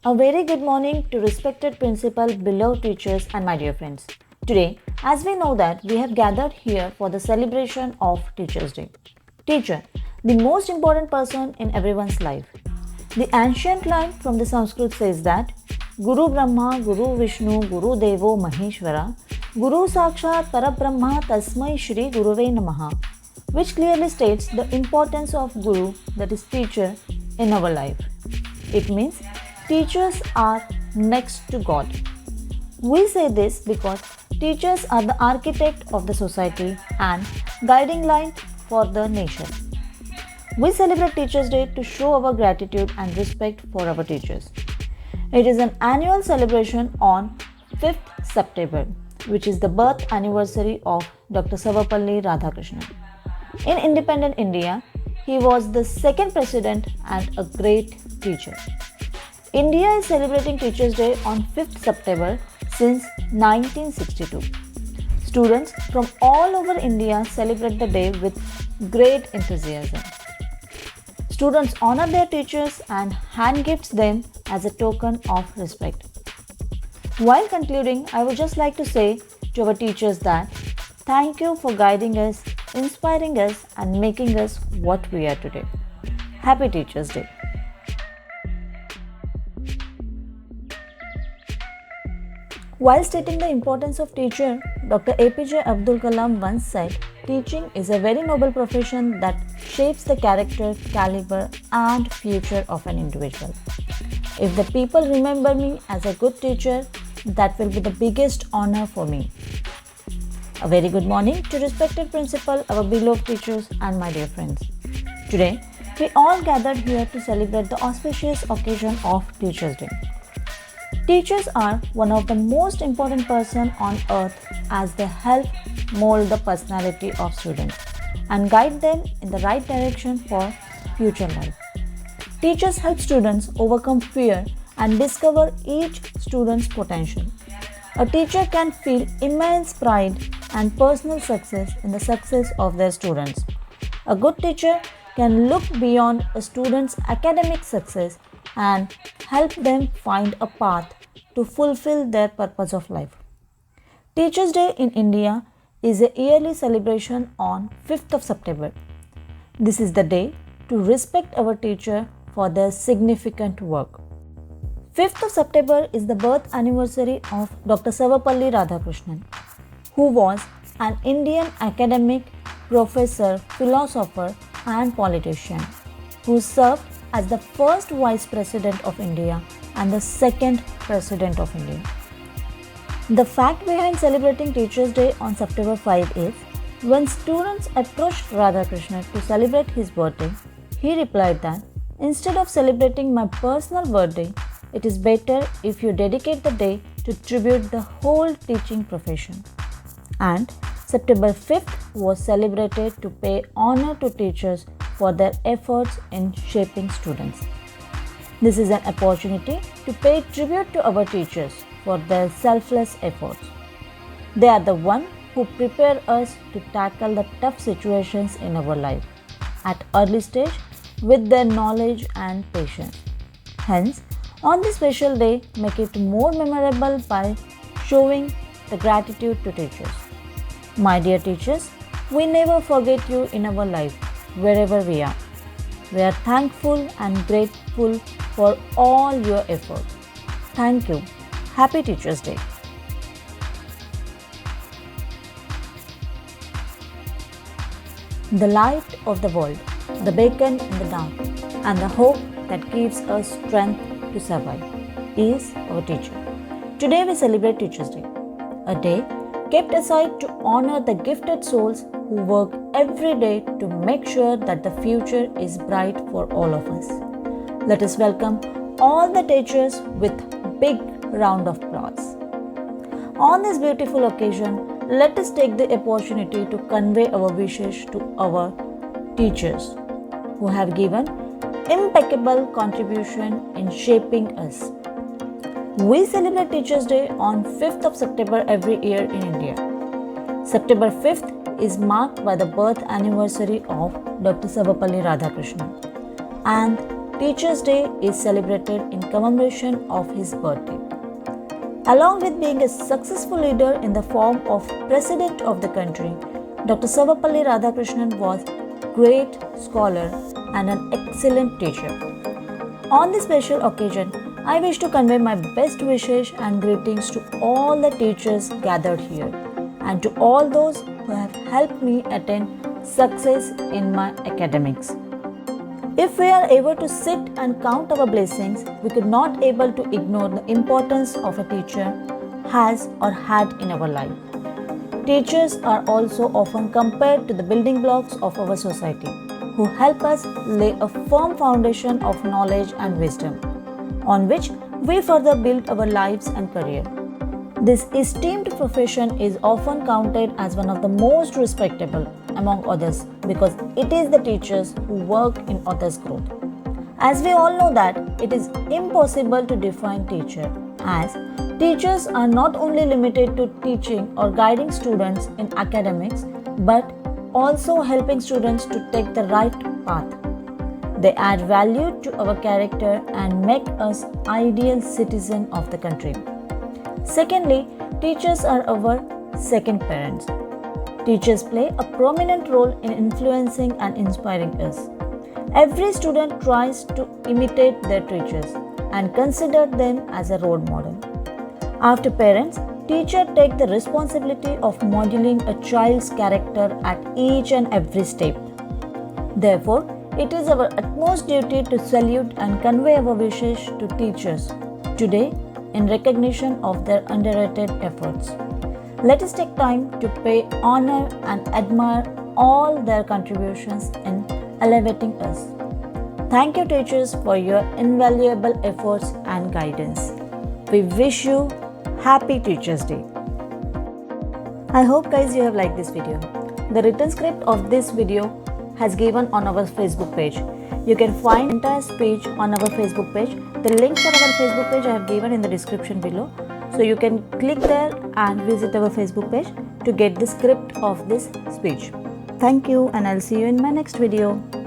A very good morning to respected principal, beloved teachers, and my dear friends. Today, as we know that we have gathered here for the celebration of Teachers' Day. Teacher, the most important person in everyone's life. The ancient line from the Sanskrit says that Guru Brahma, Guru Vishnu, Guru Devo Maheshwara, Guru Sakshat Parabrahma Tasmai Shri Guruve Namaha, which clearly states the importance of Guru, that is teacher, in our life. It means teachers are next to God. We say this because teachers are the architect of the society and guiding light for the nation. We celebrate Teachers' Day to show our gratitude and respect for our teachers. It is an annual celebration on 5th September, which is the birth anniversary of Dr. Sarvepalli Radhakrishnan. In independent India, he was the second president and a great teacher. India is celebrating Teachers' Day on 5th September since 1962. Students from all over India celebrate the day with great enthusiasm. Students honor their teachers and hand gifts them as a token of respect. While concluding, I would just like to say to our teachers that thank you for guiding us, inspiring us, and making us what we are today. Happy Teachers' Day. While stating the importance of teacher, Dr. APJ Abdul Kalam once said, teaching is a very noble profession that shapes the character, caliber, and future of an individual. If the people remember me as a good teacher, that will be the biggest honor for me. A very good morning to respected principal, our beloved teachers, and my dear friends. Today, we all gathered here to celebrate the auspicious occasion of Teachers' Day. Teachers are one of the most important person on earth as they help mold the personality of students and guide them in the right direction for future life. Teachers help students overcome fear and discover each student's potential. A teacher can feel immense pride and personal success in the success of their students. A good teacher can look beyond a student's academic success and help them find a path to fulfill their purpose of life. Teachers' Day in India is a yearly celebration on 5th of September. This is the day to respect our teacher for their significant work. 5th of September is the birth anniversary of Dr. Sarvepalli Radhakrishnan, who was an Indian academic, professor, philosopher, and politician, who served as the first Vice President of India and the second President of India. The fact behind celebrating Teachers' Day on September 5 is, when students approached Radhakrishnan to celebrate his birthday, he replied that instead of celebrating my personal birthday, it is better if you dedicate the day to tribute the whole teaching profession. And September 5th was celebrated to pay honor to teachers for their efforts in shaping students. This is an opportunity to pay tribute to our teachers for their selfless efforts. They are the ones who prepare us to tackle the tough situations in our life at early stage with their knowledge and patience. Hence, on this special day, make it more memorable by showing the gratitude to teachers. My dear teachers, we never forget you in our life, wherever we are. We are thankful and grateful for all your efforts. Thank you. Happy Teachers' Day. The light of the world, the beacon in the dark, and the hope that gives us strength to survive is our teacher. Today we celebrate Teachers' Day, a day kept aside to honor the gifted souls who work every day to make sure that the future is bright for all of us. Let us welcome all the teachers with big round of applause. On this beautiful occasion, let us take the opportunity to convey our wishes to our teachers who have given impeccable contribution in shaping us. We celebrate Teachers' Day on 5th of September every year in India. September 5th is marked by the birth anniversary of Dr. Sarvepalli Radhakrishnan and Teachers' Day is celebrated in commemoration of his birthday. Along with being a successful leader in the form of President of the country, Dr. Sarvepalli Radhakrishnan was a great scholar and an excellent teacher. On this special occasion, I wish to convey my best wishes and greetings to all the teachers gathered here and to all those who have helped me attain success in my academics. If we are able to sit and count our blessings, we could not able to ignore the importance of a teacher has or had in our life. Teachers are also often compared to the building blocks of our society, who help us lay a firm foundation of knowledge and wisdom, on which we further build our lives and career. This esteemed profession is often counted as one of the most respectable among others because it is the teachers who work in others' growth. As we all know that it is impossible to define teacher, as teachers are not only limited to teaching or guiding students in academics but also helping students to take the right path. They add value to our character and make us ideal citizen of the country. Secondly, teachers are our second parents. Teachers play a prominent role in influencing and inspiring us. Every student tries to imitate their teachers and consider them as a role model. After parents, teachers take the responsibility of modeling a child's character at each and every step. Therefore, it is our utmost duty to salute and convey our wishes to teachers today in recognition of their underrated efforts. Let us take time to pay honor and admire all their contributions in elevating us. Thank you, teachers, for your invaluable efforts and guidance. We wish you Happy Teachers' Day. I hope guys you have liked this video. The written script of this video has given on our Facebook page. You can find entire speech on our Facebook page. The link for our Facebook page I have given in the description below. So you can click there and visit our Facebook page to get the script of this speech. Thank you and I'll see you in my next video.